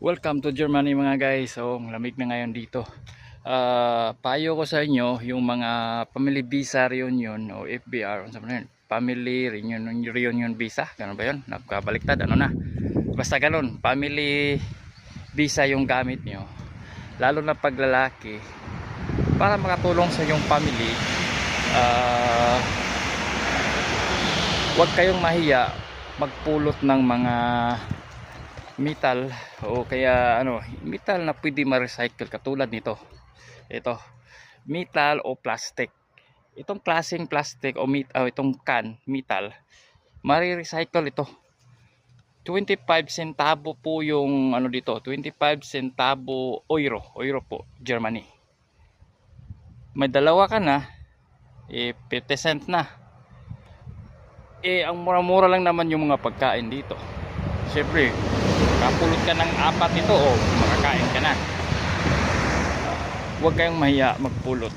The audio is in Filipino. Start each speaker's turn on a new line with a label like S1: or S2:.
S1: Welcome to Germany mga guys. So, lamig na ngayon dito. Payo ko sa inyo yung mga family visa reunion o FBR, family reunion visa, ganun ba 'yon? Nagkabaliktad ano na. Basta ganun, family visa yung gamit nyo. Lalo na pag lalaki, para makatulong sa yung family. Huwag kayong mahiya magpulot ng mga metal o kaya metal na pwede ma-recycle katulad nito. Ito, metal o plastic. Itong klaseng plastic o itong can, metal, mari-recycle ito. 25 centavo po yung dito, 25 centavo euro po, Germany. May dalawa ka na, 50 cent na. Ang mura-mura lang naman yung mga pagkain dito. Siyempre, kapulot ka ng 4 nito o makakain ka na. Huwag kayong mahiya magpulot.